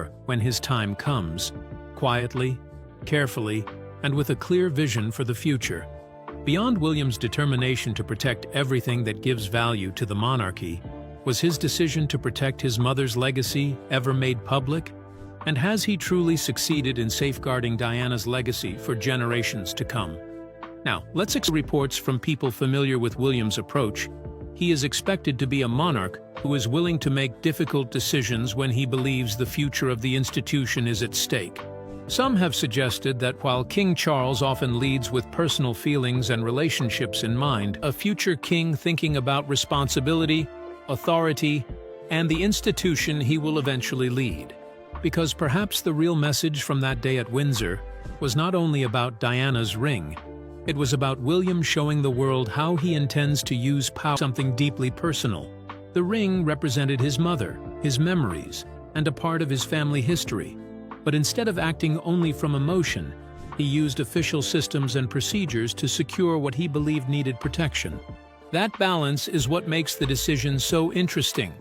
power when his time comes, quietly, carefully, and with a clear vision for the future. Beyond William's determination to protect everything that gives value to the monarchy, was his decision to protect his mother's legacy ever made public? And has he truly succeeded in safeguarding Diana's legacy for generations to come? Now, let's explore reports from people familiar with William's approach. He is expected to be a monarch who is willing to make difficult decisions when he believes the future of the institution is at stake. Some have suggested that while King Charles often leads with personal feelings and relationships in mind, a future king thinking about responsibility, authority, and the institution he will eventually lead. Because perhaps the real message from that day at Windsor was not only about Diana's ring, it was about William showing the world how he intends to use power, something deeply personal. The ring represented his mother, his memories, and a part of his family history. But instead of acting only from emotion, he used official systems and procedures to secure what he believed needed protection. That balance is what makes the decision so interesting.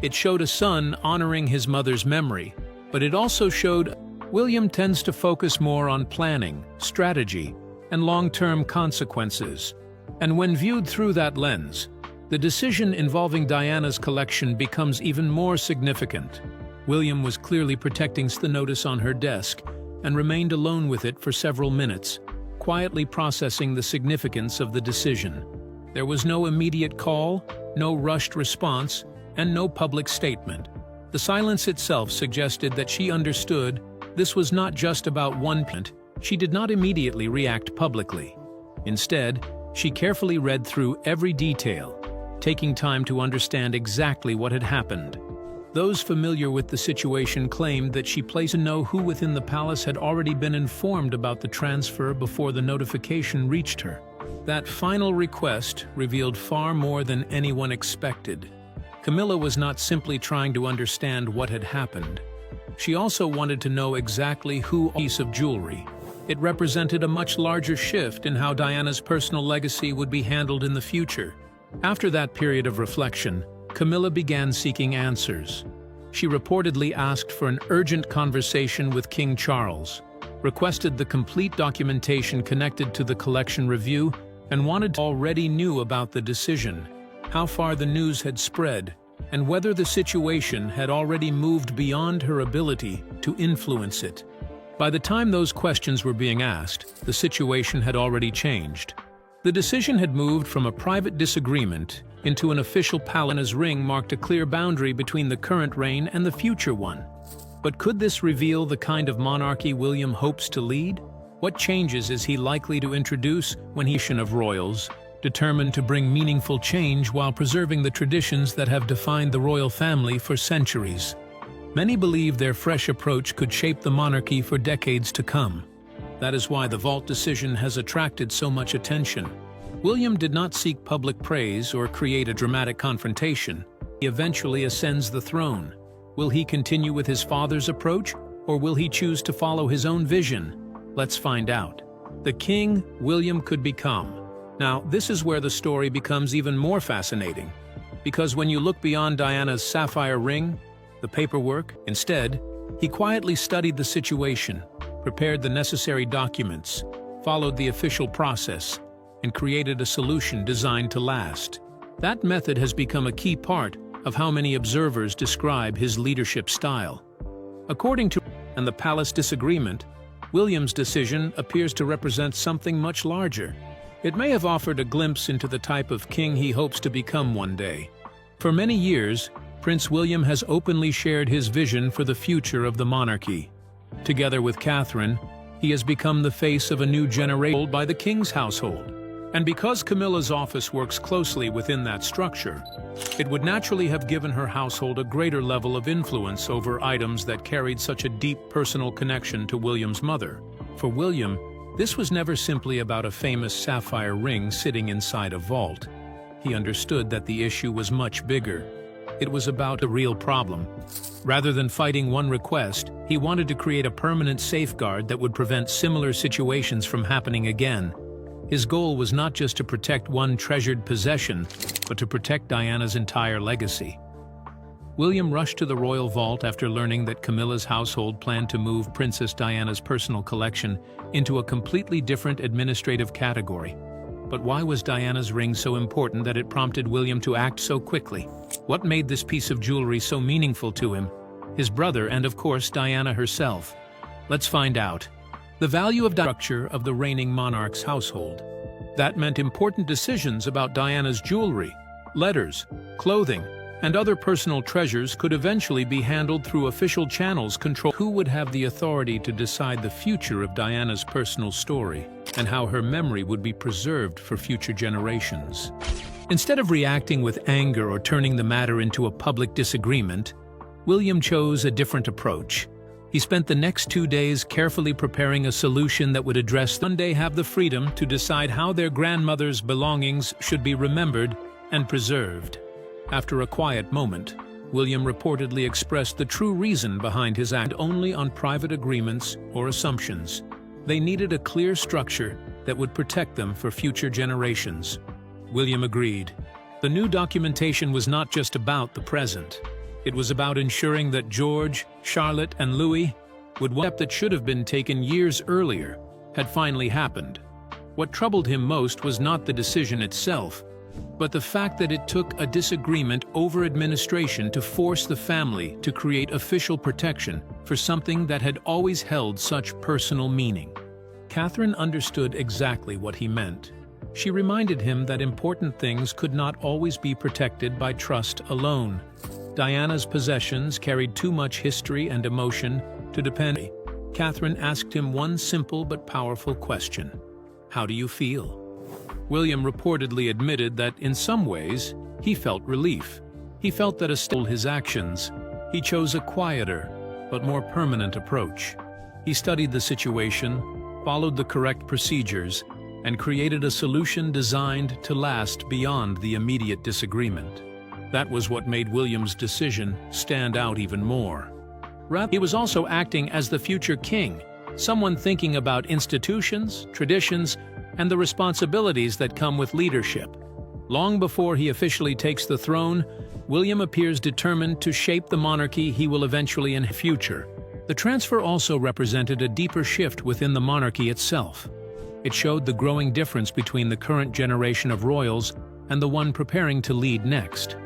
It showed a son honoring his mother's memory, but it also showed William tends to focus more on planning, strategy, and long-term consequences. And when viewed through that lens, the decision involving Diana's collection becomes even more significant. William was clearly protecting the notice on her desk and remained alone with it for several minutes, quietly processing the significance of the decision. There was no immediate call, no rushed response, and no public statement. The silence itself suggested that she understood this was not just about one point. She did not immediately react publicly. Instead, she carefully read through every detail, taking time to understand exactly what had happened. Those familiar with the situation claimed that she placed to know who within the palace had already been informed about the transfer before the notification reached her. That final request revealed far more than anyone expected. Camilla was not simply trying to understand what had happened. She also wanted to know exactly who owned a piece of jewelry. It represented a much larger shift in how Diana's personal legacy would be handled in the future. After that period of reflection, Camilla began seeking answers. She reportedly asked for an urgent conversation with King Charles, requested the complete documentation connected to the collection review, and already knew about the decision, how far the news had spread, and whether the situation had already moved beyond her ability to influence it. By the time those questions were being asked, the situation had already changed. The decision had moved from a private disagreement into an official palace. Diana's ring marked a clear boundary between the current reign and the future one. But could this reveal the kind of monarchy William hopes to lead? What changes is he likely to introduce when he's of royals, determined to bring meaningful change while preserving the traditions that have defined the royal family for centuries? Many believe their fresh approach could shape the monarchy for decades to come. That is why the vault decision has attracted so much attention. William did not seek public praise or create a dramatic confrontation. He eventually ascends the throne. Will he continue with his father's approach, or will he choose to follow his own vision? Let's find out. The king William could become. Now, this is where the story becomes even more fascinating. Because when you look beyond Diana's sapphire ring, the paperwork, instead, he quietly studied the situation, prepared the necessary documents, followed the official process, and created a solution designed to last. That method has become a key part of how many observers describe his leadership style. According to the palace disagreement, William's decision appears to represent something much larger. It may have offered a glimpse into the type of king he hopes to become one day. For many years, Prince William has openly shared his vision for the future of the monarchy. Together with Catherine, he has become the face of a new generation by the king's household. And because Camilla's office works closely within that structure, it would naturally have given her household a greater level of influence over items that carried such a deep personal connection to William's mother. For William, this was never simply about a famous sapphire ring sitting inside a vault. He understood that the issue was much bigger. It was about a real problem. Rather than fighting one request, he wanted to create a permanent safeguard that would prevent similar situations from happening again. His goal was not just to protect one treasured possession, but to protect Diana's entire legacy. William rushed to the royal vault after learning that Camilla's household planned to move Princess Diana's personal collection into a completely different administrative category. But why was Diana's ring so important that it prompted William to act so quickly? What made this piece of jewelry so meaningful to him, his brother, and of course Diana herself? Let's find out. The value of the structure of the reigning monarch's household. That meant important decisions about Diana's jewelry, letters, clothing, and other personal treasures could eventually be handled through official channels controlled. Who would have the authority to decide the future of Diana's personal story and how her memory would be preserved for future generations? Instead of reacting with anger or turning the matter into a public disagreement, William chose a different approach. He spent the next 2 days carefully preparing a solution that would address one day have the freedom to decide how their grandmother's belongings should be remembered and preserved. After a quiet moment, William reportedly expressed the true reason behind his act only on private agreements or assumptions. They needed a clear structure that would protect them for future generations. William agreed. The new documentation was not just about the present. It was about ensuring that George, Charlotte, and Louis would step that should have been taken years earlier had finally happened. What troubled him most was not the decision itself, but the fact that it took a disagreement over administration to force the family to create official protection for something that had always held such personal meaning. Catherine understood exactly what he meant. She reminded him that important things could not always be protected by trust alone. Diana's possessions carried too much history and emotion to depend. Catherine asked him one simple but powerful question. How do you feel? William reportedly admitted that, in some ways, he felt relief. He felt that stole his actions. He chose a quieter, but more permanent approach. He studied the situation, followed the correct procedures, and created a solution designed to last beyond the immediate disagreement. That was what made William's decision stand out even more. He was also acting as the future king, someone thinking about institutions, traditions, and the responsibilities that come with leadership. Long before he officially takes the throne, William appears determined to shape the monarchy he will eventually inherit in the future. The transfer also represented a deeper shift within the monarchy itself. It showed the growing difference between the current generation of royals and the one preparing to lead next.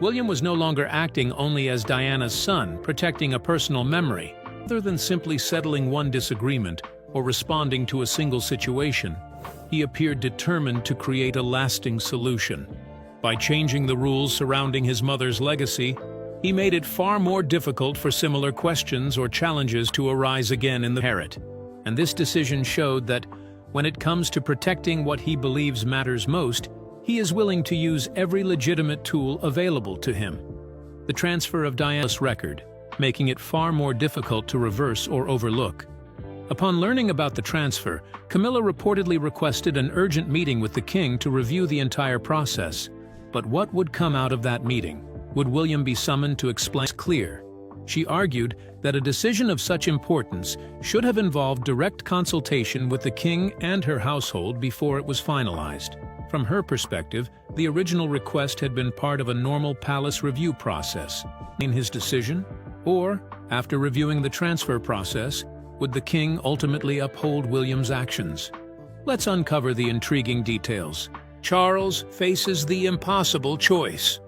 William was no longer acting only as Diana's son, protecting a personal memory, rather than simply settling one disagreement or responding to a single situation. He appeared determined to create a lasting solution. By changing the rules surrounding his mother's legacy, he made it far more difficult for similar questions or challenges to arise again in the inherit. And this decision showed that, when it comes to protecting what he believes matters most, he is willing to use every legitimate tool available to him. The transfer of Diana's record, making it far more difficult to reverse or overlook. Upon learning about the transfer, Camilla reportedly requested an urgent meeting with the king to review the entire process. But what would come out of that meeting? Would William be summoned to explain? Clear. She argued that a decision of such importance should have involved direct consultation with the king and her household before it was finalized. From her perspective, the original request had been part of a normal palace review process. In his decision, or, after reviewing the transfer process, would the king ultimately uphold William's actions? Let's uncover the intriguing details. Charles faces the impossible choice.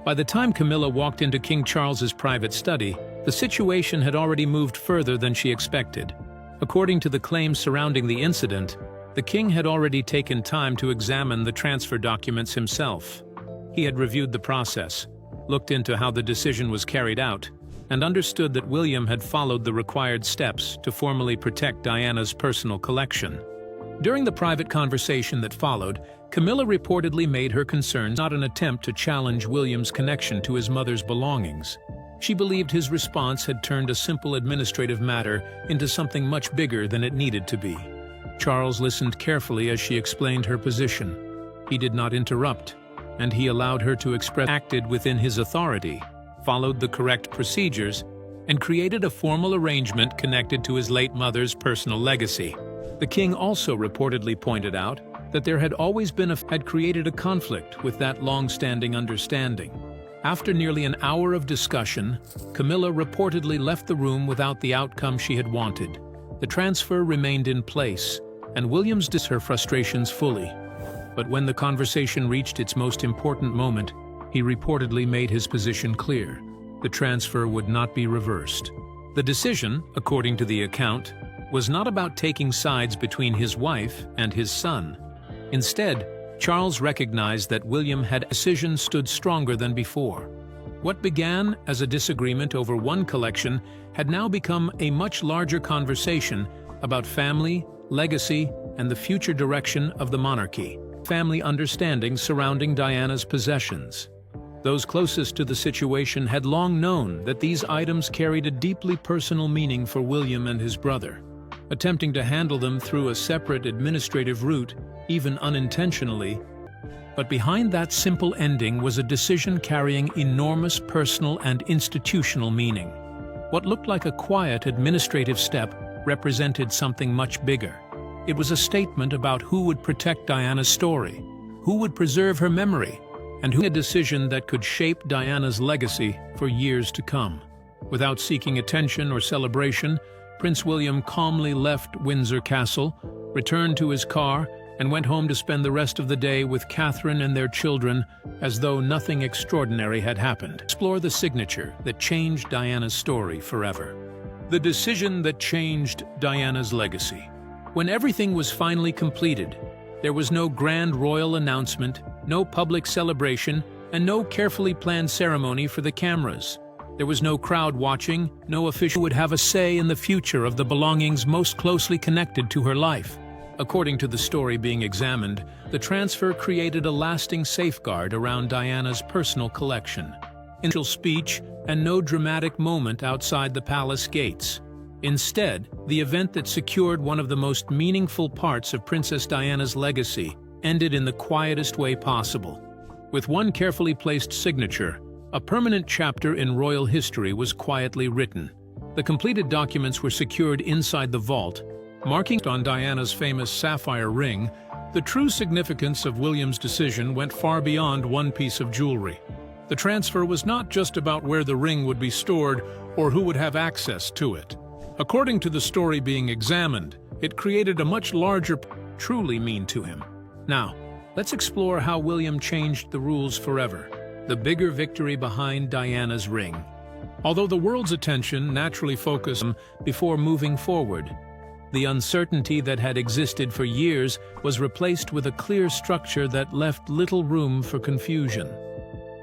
By the time Camilla walked into King Charles's private study, the situation had already moved further than she expected. According to the claims surrounding the incident, the king had already taken time to examine the transfer documents himself. He had reviewed the process, looked into how the decision was carried out, and understood that William had followed the required steps to formally protect Diana's personal collection. During the private conversation that followed, Camilla reportedly made her concerns not an attempt to challenge William's connection to his mother's belongings. She believed his response had turned a simple administrative matter into something much bigger than it needed to be. Charles listened carefully as she explained her position. He did not interrupt, and he allowed her to express, acted within his authority, followed the correct procedures, and created a formal arrangement connected to his late mother's personal legacy. The king also reportedly pointed out that there had always been had created a conflict with that long-standing understanding. After nearly an hour of discussion, Camilla reportedly left the room without the outcome she had wanted. The transfer remained in place, and Williams dismissed her frustrations fully. But when the conversation reached its most important moment, he reportedly made his position clear. The transfer would not be reversed. The decision, according to the account, was not about taking sides between his wife and his son. Instead, Charles recognized that William had decision stood stronger than before. What began as a disagreement over one collection had now become a much larger conversation about family, legacy, and the future direction of the monarchy. Family understandings surrounding Diana's possessions. Those closest to the situation had long known that these items carried a deeply personal meaning for William and his brother. Attempting to handle them through a separate administrative route, even unintentionally. But behind that simple ending was a decision carrying enormous personal and institutional meaning. What looked like a quiet administrative step represented something much bigger. It was a statement about who would protect Diana's story, who would preserve her memory, and who made a decision that could shape Diana's legacy for years to come. Without seeking attention or celebration, Prince William calmly left Windsor Castle, returned to his car, and went home to spend the rest of the day with Catherine and their children, as though nothing extraordinary had happened. Explore the signature that changed Diana's story forever. The decision that changed Diana's legacy. When everything was finally completed, there was no grand royal announcement, no public celebration, and no carefully planned ceremony for the cameras. There was no crowd watching, no official who would have a say in the future of the belongings most closely connected to her life. According to the story being examined, the transfer created a lasting safeguard around Diana's personal collection. No speech and no dramatic moment outside the palace gates. Instead, the event that secured one of the most meaningful parts of Princess Diana's legacy ended in the quietest way possible. With one carefully placed signature, a permanent chapter in royal history was quietly written. The completed documents were secured inside the vault, marking on Diana's famous sapphire ring. The true significance of William's decision went far beyond one piece of jewelry. The transfer was not just about where the ring would be stored or who would have access to it. According to the story being examined, it created a much larger truly mean to him. Now, let's explore how William changed the rules forever. The bigger victory behind Diana's ring. Although the world's attention naturally focused on before moving forward, the uncertainty that had existed for years was replaced with a clear structure that left little room for confusion.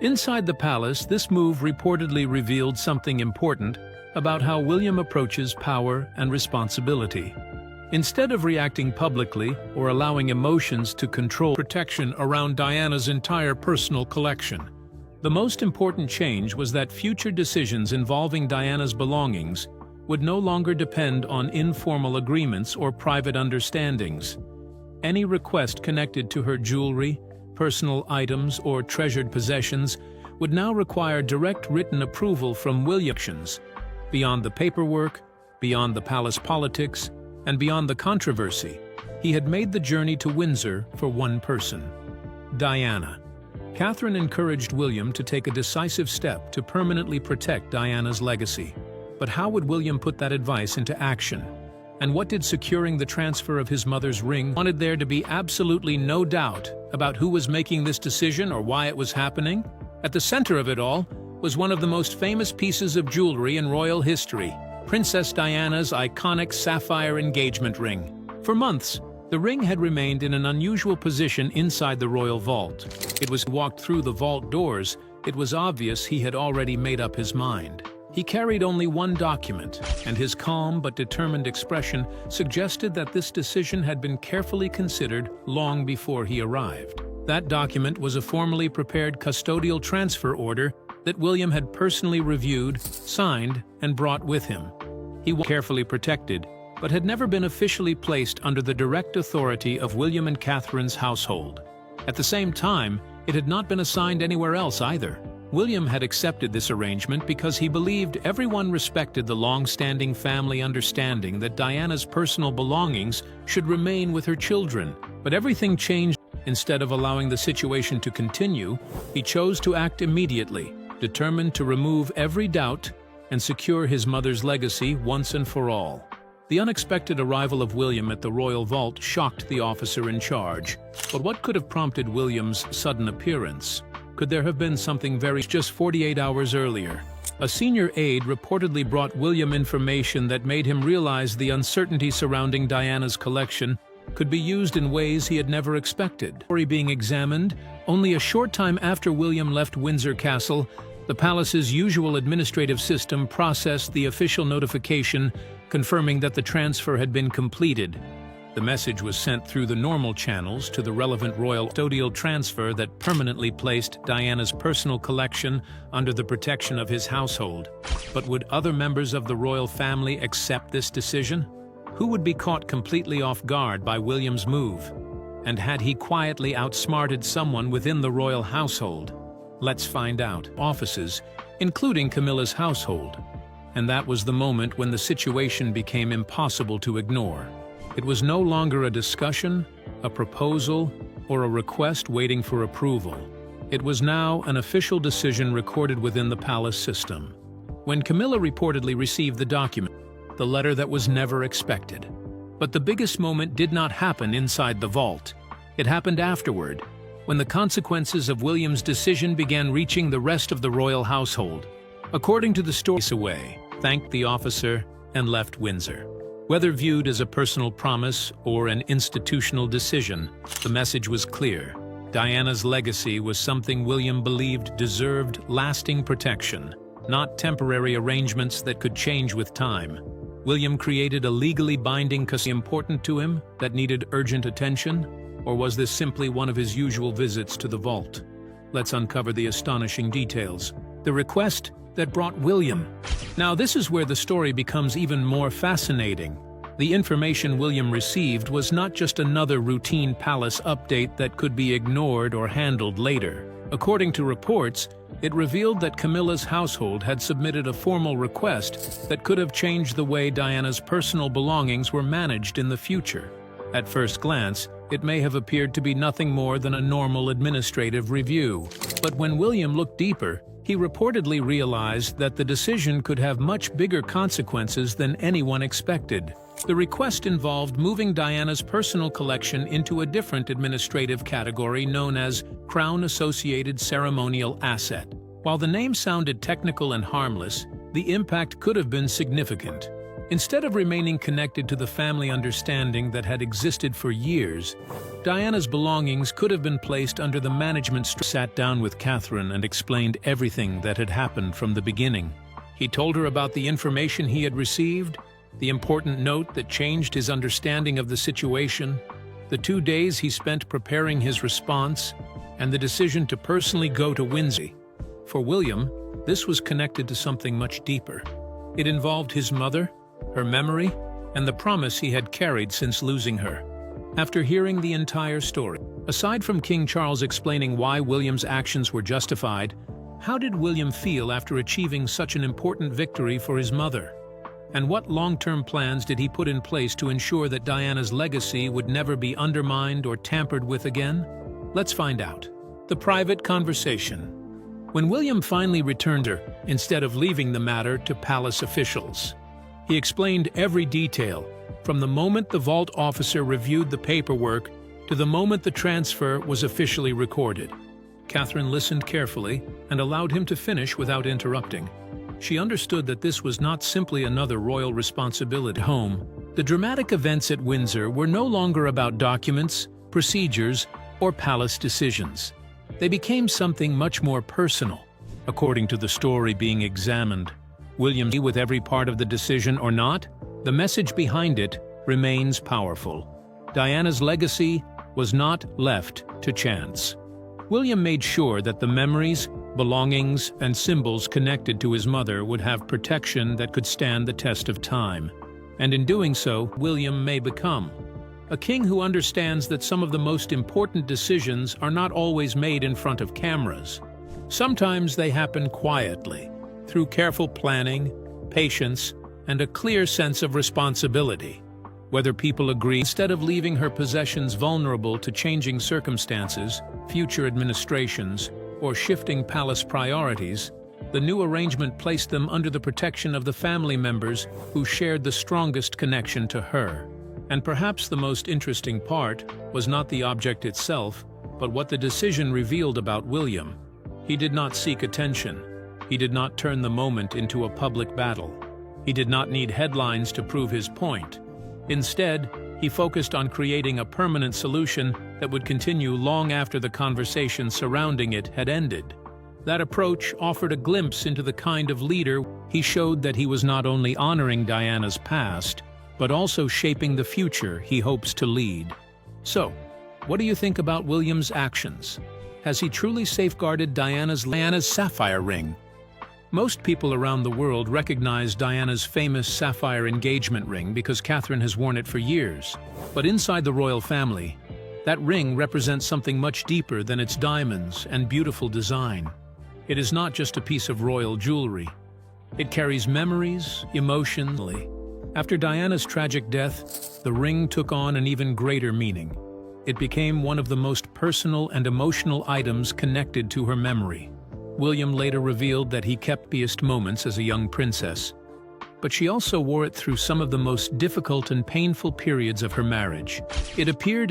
Inside the palace, this move reportedly revealed something important about how William approaches power and responsibility. Instead of reacting publicly or allowing emotions to control protection around Diana's entire personal collection. The most important change was that future decisions involving Diana's belongings would no longer depend on informal agreements or private understandings. Any request connected to her jewelry, personal items, or treasured possessions would now require direct written approval from William. Beyond the paperwork, beyond the palace politics, and beyond the controversy, he had made the journey to Windsor for one person: Diana. Catherine encouraged William to take a decisive step to permanently protect Diana's legacy. But how would William put that advice into action? And what did securing the transfer of his mother's ring wanted there to be absolutely no doubt about who was making this decision or why it was happening? At the center of it all was one of the most famous pieces of jewelry in royal history, Princess Diana's iconic sapphire engagement ring. For months, the ring had remained in an unusual position inside the royal vault. It was walked through the vault doors. It was obvious he had already made up his mind. He carried only one document, and his calm but determined expression suggested that this decision had been carefully considered long before he arrived. That document was a formally prepared custodial transfer order that William had personally reviewed, signed, and brought with him. He was carefully protected, but had never been officially placed under the direct authority of William and Catherine's household. At the same time, it had not been assigned anywhere else either. William had accepted this arrangement because he believed everyone respected the long-standing family understanding that Diana's personal belongings should remain with her children. But everything changed. Instead of allowing the situation to continue, he chose to act immediately. determined to remove every doubt and secure his mother's legacy once and for all. The unexpected arrival of William at the royal vault shocked the officer in charge. But what could have prompted William's sudden appearance? Could there have been something just 48 hours earlier? A senior aide reportedly brought William information that made him realize the uncertainty surrounding Diana's collection could be used in ways he had never expected. Being examined, only a short time after William left Windsor Castle, the palace's usual administrative system processed the official notification confirming that the transfer had been completed. The message was sent through the normal channels to the relevant royal custodial transfer that permanently placed Diana's personal collection under the protection of his household. But would other members of the royal family accept this decision? Who would be caught completely off guard by William's move? And had he quietly outsmarted someone within the royal household? Let's find out. Offices, including Camilla's household. And that was the moment when the situation became impossible to ignore. It was no longer a discussion, a proposal, or a request waiting for approval. It was now an official decision recorded within the palace system. When Camilla reportedly received the document, the letter that was never expected. But the biggest moment did not happen inside the vault. It happened afterward, when the consequences of William's decision began reaching the rest of the royal household. According to the story, away, thanked the officer, and left Windsor. Whether viewed as a personal promise or an institutional decision, the message was clear. Diana's legacy was something William believed deserved lasting protection, not temporary arrangements that could change with time. William created a legally binding custody important to him that needed urgent attention, or was this simply one of his usual visits to the vault? Let's uncover the astonishing details. The request that brought William. Now this is where the story becomes even more fascinating. The information William received was not just another routine palace update that could be ignored or handled later. According to reports, it revealed that Camilla's household had submitted a formal request that could have changed the way Diana's personal belongings were managed in the future. At first glance, it may have appeared to be nothing more than a normal administrative review. But when William looked deeper, he reportedly realized that the decision could have much bigger consequences than anyone expected. The request involved moving Diana's personal collection into a different administrative category known as Crown-Associated Ceremonial Asset. While the name sounded technical and harmless, the impact could have been significant. Instead of remaining connected to the family understanding that had existed for years, Diana's belongings could have been placed under the management. Sat down with Catherine and explained everything that had happened from the beginning. He told her about the information he had received, the important note that changed his understanding of the situation, the 2 days he spent preparing his response, and the decision to personally go to Windsor. For William, this was connected to something much deeper. It involved his mother, her memory, and the promise he had carried since losing her. After hearing the entire story, aside from King Charles explaining why William's actions were justified, how did William feel after achieving such an important victory for his mother? And what long-term plans did he put in place to ensure that Diana's legacy would never be undermined or tampered with again? Let's find out. The private conversation. When William finally returned her, instead of leaving the matter to palace officials, he explained every detail, from the moment the vault officer reviewed the paperwork to the moment the transfer was officially recorded. Catherine listened carefully and allowed him to finish without interrupting. She understood that this was not simply another royal responsibility. Home, the dramatic events at Windsor were no longer about documents, procedures, or palace decisions. They became something much more personal. According to the story being examined, William with every part of the decision or not, the message behind it remains powerful. Diana's legacy was not left to chance. William made sure that the memories, belongings, and symbols connected to his mother would have protection that could stand the test of time. And in doing so, William may become a king who understands that some of the most important decisions are not always made in front of cameras. Sometimes they happen quietly, through careful planning, patience, and a clear sense of responsibility. Whether people agree, instead of leaving her possessions vulnerable to changing circumstances, future administrations, or shifting palace priorities, The new arrangement placed them under the protection of the family members who shared the strongest connection to her. And perhaps the most interesting part was not the object itself, but what the decision revealed about William. He did not seek attention. He did not turn the moment into a public battle. He did not need headlines to prove his point. Instead, he focused on creating a permanent solution that would continue long after the conversation surrounding it had ended. That approach offered a glimpse into the kind of leader he showed that he was not only honoring Diana's past, but also shaping the future he hopes to lead. So, what do you think about William's actions? Has he truly safeguarded Diana's sapphire ring? Most people around the world recognize Diana's famous sapphire engagement ring because Catherine has worn it for years. But inside the royal family, that ring represents something much deeper than its diamonds and beautiful design. It is not just a piece of royal jewelry. It carries memories, emotionally. After Diana's tragic death, the ring took on an even greater meaning. It became one of the most personal and emotional items connected to her memory. William later revealed that he kept happiest moments as a young princess, but she also wore it through some of the most difficult and painful periods of her marriage. It appeared